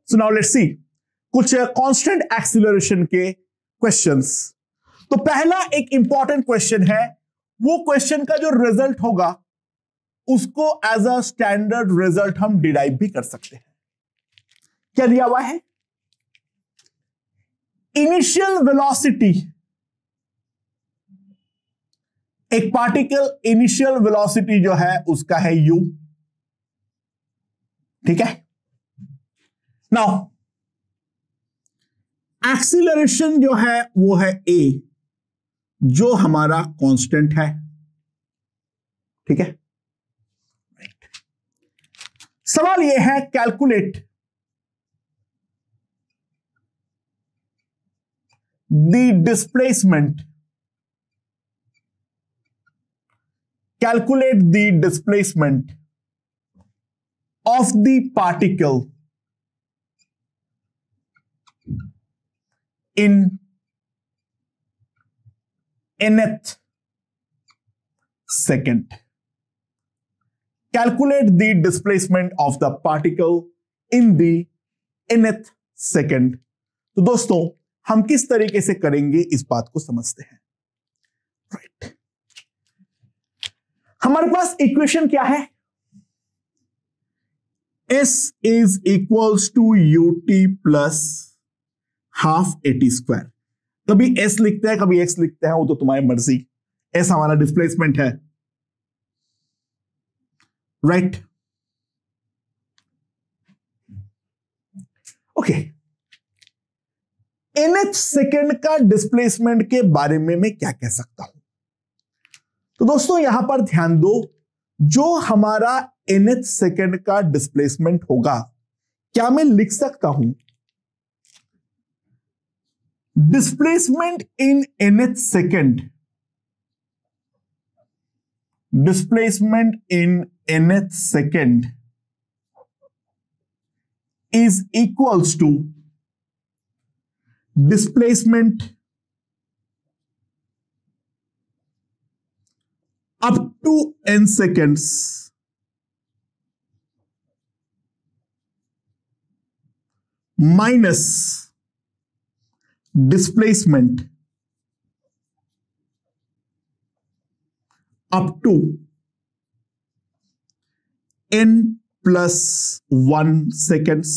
So now let's see कुछ constant acceleration के questions. तो पहला एक इंपॉर्टेंट क्वेश्चन है, वो क्वेश्चन का जो रिजल्ट होगा उसको एज अ स्टैंडर्ड रिजल्ट हम डिराइव भी कर सकते हैं। क्या दिया हुआ है? इनिशियल वेलोसिटी, एक पार्टिकल इनिशियल वेलोसिटी जो है उसका है u, ठीक है। नाउ एक्सीलरेशन जो है वो है a, जो हमारा कांस्टेंट है, ठीक है। सवाल यह है calculate the displacement, calculate the displacement of the particle in nth second. Calculate the displacement of the particle in the nth second. तो दोस्तों हम किस तरीके से करेंगे इस बात को समझते हैं, राइट। हमारे पास इक्वेशन क्या है? S is equals to ut plus half AT square. कभी S लिखते हैं कभी X लिखते हैं, वो तो तुम्हारी मर्जी। S हमारा डिस्प्लेसमेंट है, राइट। ओके, nth सेकेंड का डिस्प्लेसमेंट के बारे में मैं क्या कह सकता हूं? तो दोस्तों यहां पर ध्यान दो, जो हमारा nth सेकेंड का डिस्प्लेसमेंट होगा, क्या मैं लिख सकता हूं displacement in nth second, displacement in nth second is equals to displacement up to n seconds minus displacement up to n plus 1 seconds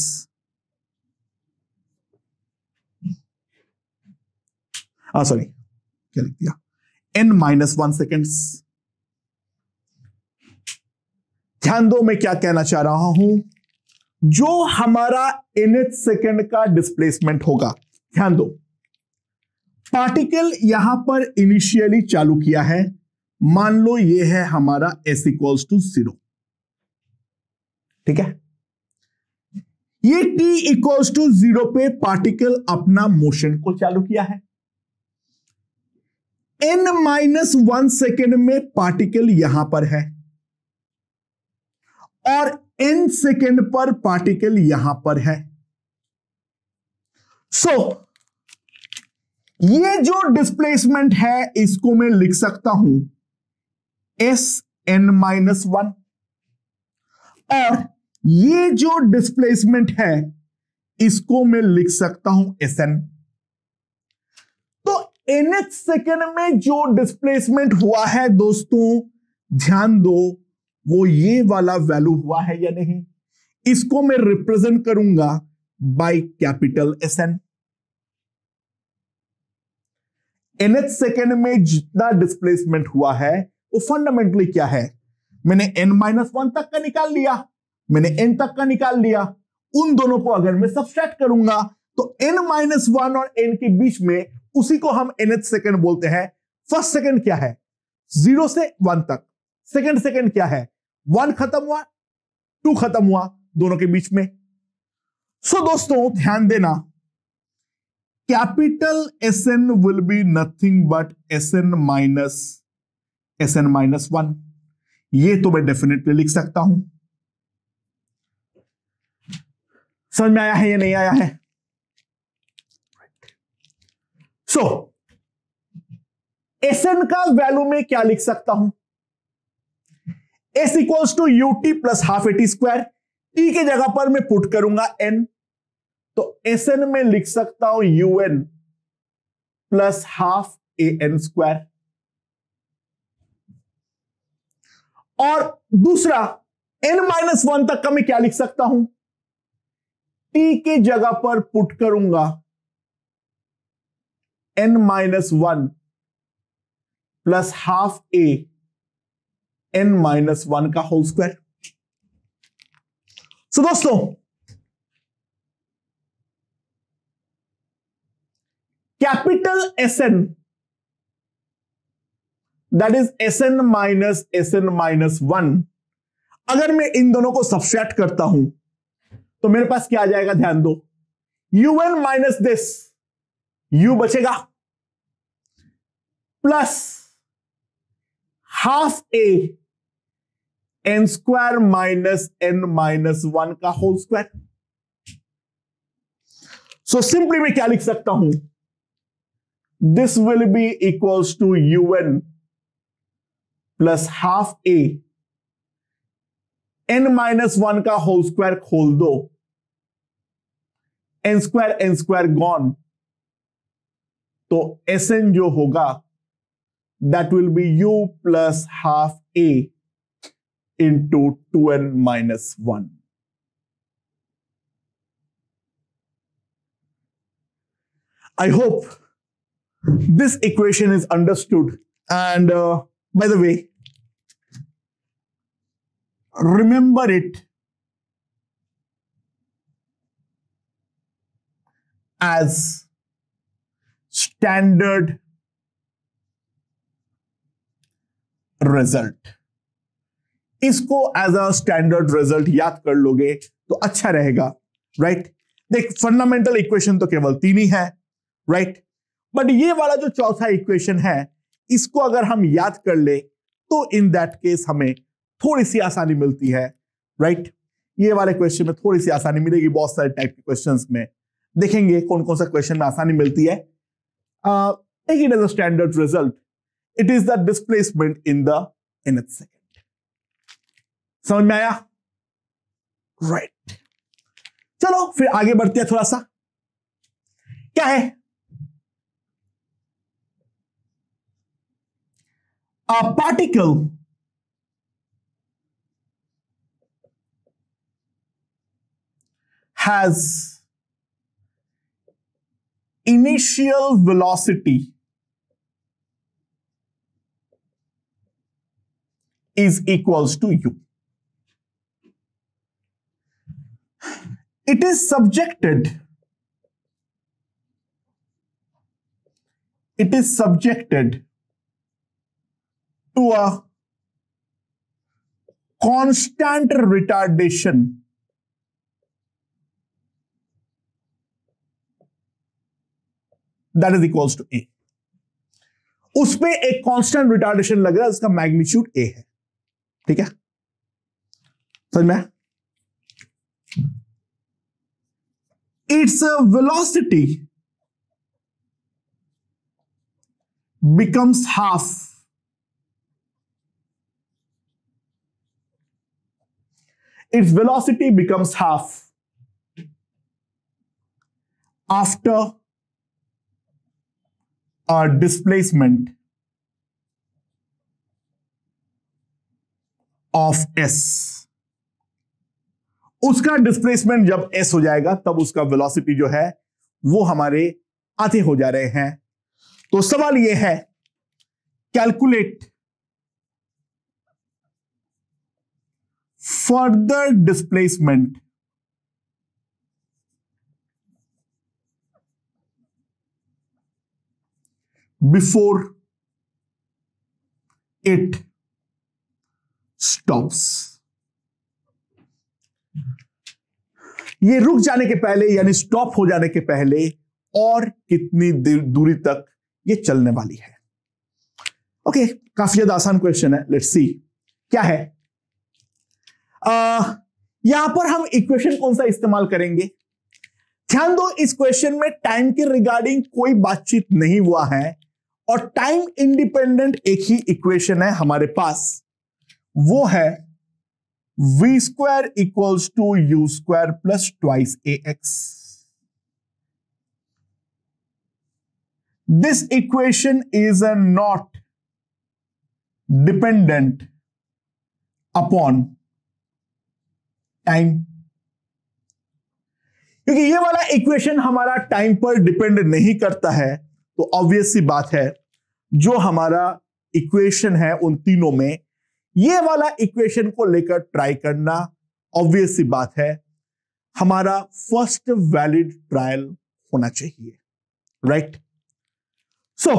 sorry क्या लिख दिया, n minus 1 seconds। ध्यान दो मैं क्या कहना चाह रहा हूं, जो हमारा nth सेकेंड का डिस्प्लेसमेंट होगा, ध्यान दो पार्टिकल यहां पर इनिशियली चालू किया है, मान लो ये है हमारा s इक्वल्स टू 0, ठीक है। ये t इक्वल्स टू 0 पे पार्टिकल अपना मोशन को चालू किया है। n-1 सेकेंड में पार्टिकल यहां पर है और n सेकेंड पर पार्टिकल यहां पर है। सो ये जो डिस्प्लेसमेंट है इसको मैं लिख सकता हूं Sn-1, और ये जो डिस्प्लेसमेंट है इसको मैं लिख सकता हूं Sn। तो nth सेकेंड में जो डिस्प्लेसमेंट हुआ है दोस्तों, ध्यान दो वो ये वाला वैल्यू हुआ है या नहीं, इसको मैं रिप्रेजेंट करूंगा by capital Sn। nth second में जितना डिस्प्लेसमेंट हुआ है वो फंडामेंटली क्या है, मैंने n-1 तक का निकाल लिया, मैंने n तक का निकाल लिया, उन दोनों को अगर मैं सब्सट्रैक्ट करूंगा तो n-1 और n के बीच में उसी को हम nth सेकेंड बोलते हैं। फर्स्ट सेकेंड क्या है, 0 से 1 तक, सेकेंड सेकेंड क्या है, 1 खत्म हुआ 2 खत्म हुआ, दोनों के बीच में। सो दोस्तों ध्यान देना, capital Sn will be nothing but Sn minus 1। ये तो मैं डेफिनेटली लिख सकता हूं। समझ में आया है या नहीं आया है? सो Sn का वैल्यू में क्या लिख सकता हूं, S equals to ut plus half AT square. T के जगह पर मैं पुट करूंगा n, तो Sn में लिख सकता हूं un plus half an square. और दूसरा n-1 तक का मैं क्या लिख सकता हूं, t की जगह पर पुट करूंगा n-1 plus half a n-1 का होल स्क्वायर। सो दोस्तों, capital Sn, that is Sn-1, अगर मैं इन दोनों को सब्सट्रैक्ट करता हूं तो मेरे पास क्या आ जाएगा, ध्यान दो, un माइनस दिस, u बचेगा, plus half a n square minus n-1 का होल स्क्वायर। सो सिंपली मैं क्या लिख सकता हूं, this will be equals to un plus half a n-1 का होल स्क्वायर खोल दो, n स्क्वायर गॉन, तो Sn जो होगा that will be u plus half a into 2n-1. I hope this equation is understood. And by the way, remember it as standard result. इसको as a standard result याद कर लोगे तो अच्छा रहेगा, राइट। देख, फंडामेंटल इक्वेशन तो केवल 3 ही है, राइट, बट ये वाला जो चौथा इक्वेशन है इसको अगर हम याद कर ले तो इन दैट केस हमें थोड़ी सी आसानी मिलती है, राइट। ये वाले क्वेश्चन में थोड़ी सी आसानी मिलेगी, बहुत सारे टाइप के क्वेश्चंस में देखेंगे कौन कौन सा क्वेश्चन में आसानी मिलती है। Take it as a standard result, it is the displacement in the nth second. समझ में आया, राइट। चलो फिर आगे बढ़ते हैं थोड़ा सा। क्या है, a particle has initial velocity is equals to u. It is subjected to a constant retardation that is equals to a. उस पे एक कांस्टेंट रिटार्डेशन लग रहा है, उसका मैग्नीट्यूड a है, ठीक है, समझ में? Its velocity becomes half after a displacement of s. उसका डिस्प्लेसमेंट जब s हो जाएगा तब उसका वेलोसिटी जो है वो हमारे आधे हो जा रहे हैं। तो सवाल ये है, calculate further displacement before it stops. ये रुक जाने के पहले यानी स्टॉप हो जाने के पहले और कितनी दूरी तक ये चलने वाली है। ओके, काफी ज्यादा आसान क्वेश्चन है, लेट्स सी क्या है। यहां पर हम इक्वेशन कौन सा इस्तेमाल करेंगे, ध्यान दो, इस क्वेश्चन में टाइम के रिगार्डिंग कोई बातचीत नहीं हुआ है और टाइम इंडिपेंडेंट एक ही इक्वेशन है हमारे पास, वो है v² equals to u² plus twice ax। This equation is not dependent upon time, क्योंकि ये वाला इक्वेशन हमारा टाइम पर डिपेंड नहीं करता है, तो ऑब्वियस सी बात है जो हमारा इक्वेशन है उन तीनों में ये वाला इक्वेशन को लेकर ट्राई करना ऑब्वियस सी बात है हमारा फर्स्ट वैलिड ट्रायल होना चाहिए, right. So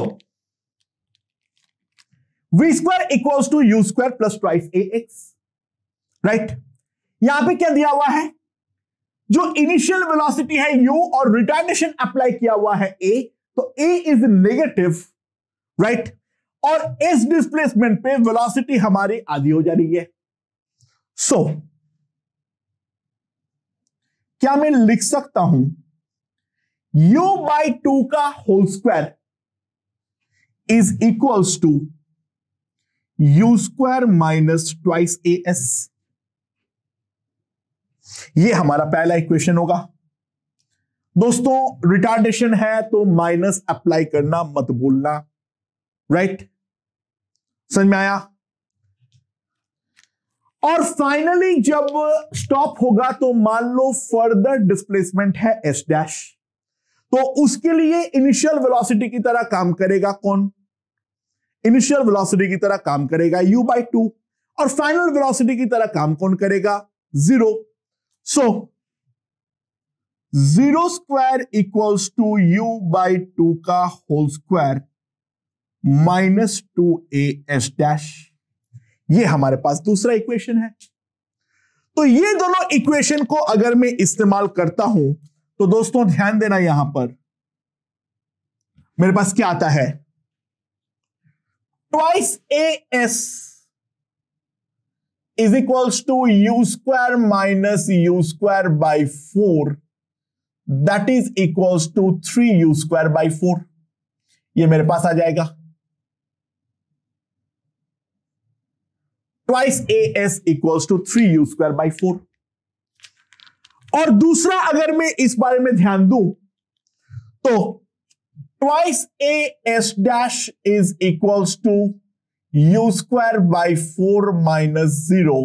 V square equals to U square plus twice A X, right. यहां पे क्या दिया हुआ है, जो इनिशियल वेलोसिटी है u और रिटार्डेशन अप्लाई किया हुआ है a, तो a इज नेगेटिव, राइट। और इस डिस्प्लेसमेंट पे वेलोसिटी हमारी आधी हो जा रही है। सो क्या मैं लिख सकता हूं u/2 का whole square is equals to u square minus twice as। ये हमारा पहला इक्वेशन होगा। दोस्तों रिटार्डेशन है तो माइनस अप्लाई करना मत भूलना, राइट। समझ में आया। और फाइनली जब स्टॉप होगा तो मान लो फर्दर डिस्प्लेसमेंट है एस डैश, तो उसके लिए इनिशियल वेलोसिटी की तरह काम करेगा कौन, इनिशियल वेलोसिटी की तरह काम करेगा u/2, और फाइनल वेलोसिटी की तरह काम कौन करेगा, 0। सो 0 स्क्वायर इक्वल्स टू u/2 का whole square minus 2as dash, ये हमारे पास दूसरा इक्वेशन है। तो ये दोनों इक्वेशन को अगर मैं इस्तेमाल करता हूं तो दोस्तों ध्यान देना, यहां पर मेरे पास क्या आता है, twice as is equals to U square minus U square by 4, that is equals to 3u square by 4। ये मेरे पास आ जाएगा twice as equals to 3u square by 4। और दूसरा अगर मैं इस बारे में ध्यान दूं तो twice as dash is equals to u square by 4 minus 0,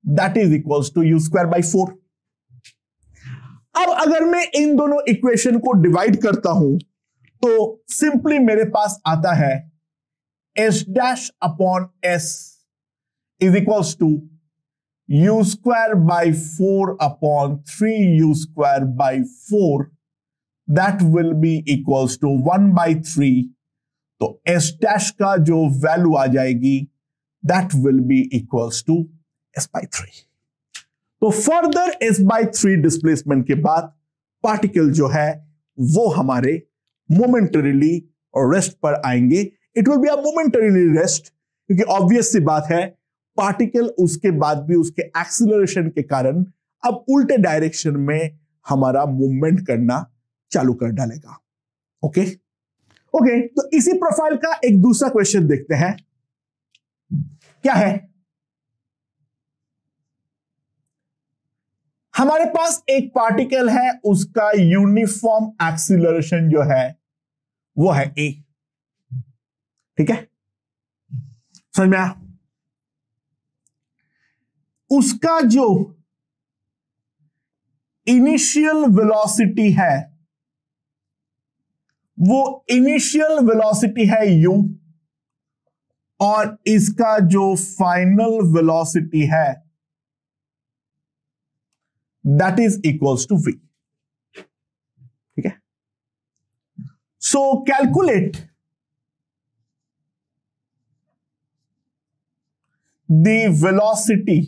that is equals to u square by 4। अब अगर मैं इन दोनों इक्वेशन को डिवाइड करता हूं तो सिंपली मेरे पास आता है s dash upon s is equals to u square by 4 upon 3u square by 4, that will be equals to 1/3। तो s डैश का जो वैल्यू आ जाएगी that will be equals to s/3। तो फर्दर s/3 डिस्प्लेसमेंट के बाद particle जो है वो हमारे मोमेंटरीली रेस्ट पर आएंगे। It will be a momentarily rest, क्योंकि ऑब्वियस सी बात है पार्टिकल उसके बाद भी उसके एक्सीलरेशन के कारण अब उल्टे डायरेक्शन में हमारा मूवमेंट करना चालू कर डालेगा। ओके ओके, तो इसी प्रोफाइल का एक दूसरा क्वेश्चन देखते हैं। क्या है, हमारे पास एक पार्टिकल है, उसका यूनिफॉर्म एक्सीलरेशन जो है वो है a, ठीक है, समझ में आया। उसका जो इनिशियल वेलोसिटी है वो इनिशियल वेलोसिटी है u, और इसका जो फाइनल वेलोसिटी है that is equals to v, ठीक है। So calculate the velocity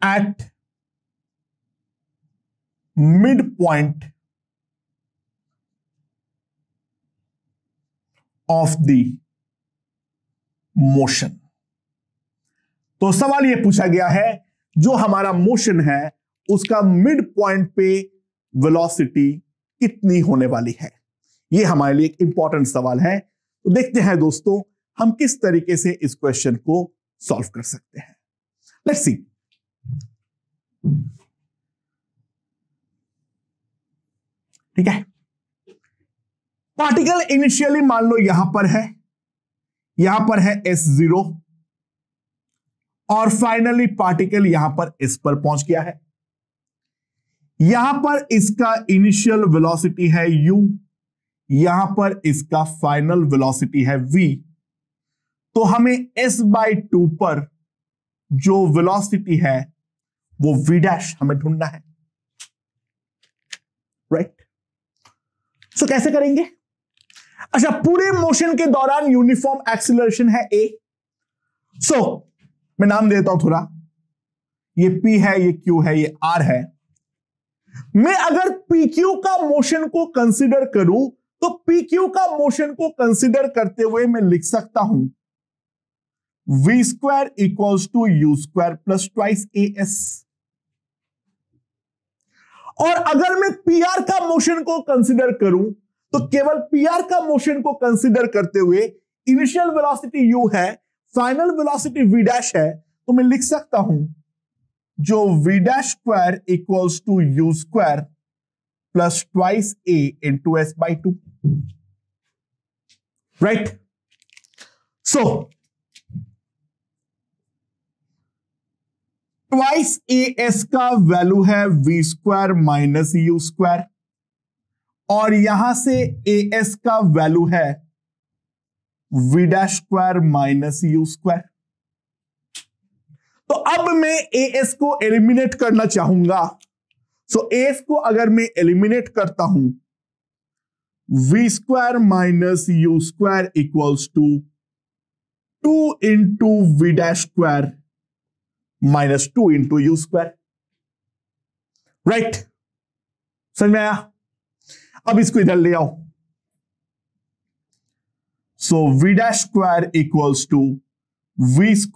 at mid point of the motion. तो सवाल यह पूछा गया है जो हमारा मोशन है उसका मिड पॉइंट पे वेलोसिटी कितनी होने वाली है। यह हमारे लिए एक इंपॉर्टेंट सवाल है। तो देखते हैं दोस्तों हम किस तरीके से इस क्वेश्चन को सॉल्व कर सकते हैं। Let's see. ठीक है। पार्टिकल इनिशियली मान लो यहां पर है S0 और फाइनली पार्टिकल यहां पर इस पर पहुंच गया है। यहां पर इसका इनिशियल वेलोसिटी है u, यहां पर इसका फाइनल वेलोसिटी है v। तो हमें s/2 पर जो वेलोसिटी है वो v' हमें ढूंढना है, राइट। सो कैसे करेंगे? अच्छा, पूरे मोशन के दौरान यूनिफॉर्म एक्सीलरेशन है a। सो मैं नाम देता हूं थोड़ा, ये p है, ये q है, ये r है। मैं अगर pq का मोशन को कंसीडर करूं तो pq का मोशन को कंसीडर करते हुए मैं लिख सकता हूं v² = u² + ट्वाइस as। और अगर मैं pr का मोशन को कंसीडर करूं तो केवल pr का मोशन को कंसीडर करते हुए इनिशियल वेलोसिटी u है, फाइनल वेलोसिटी v' है, तो मैं लिख सकता हूं जो v' = u² + twice a × s/2, right. So twice as का वैल्यू है v² - u², और यहां से as का वैल्यू है v' - u²। तो अब मैं as को एलिमिनेट करना चाहूंगा। सो as को अगर मैं एलिमिनेट करता हूं, v² - u² = 2 × v' - 2 × u², right. समझ में आया? अब इसको इधर ले आओ। सो v' ² = v² +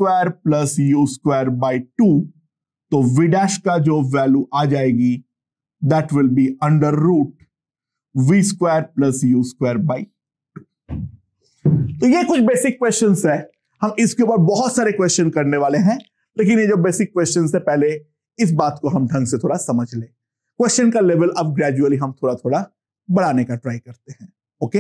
u²/2। तो v' का जो वैल्यू आ जाएगी that will B √v² + u²/2। तो ये कुछ बेसिक क्वेश्चंस है, हम इसके ऊपर बहुत सारे क्वेश्चन करने वाले हैं, लेकिन ये जो बेसिक क्वेश्चंस है पहले इस बात को हम ढंग से थोड़ा समझ ले। क्वेश्चन का लेवल अब ग्रेजुअली हम थोड़ा थोड़ा बढ़ाने का ट्राई करते हैं, ओके।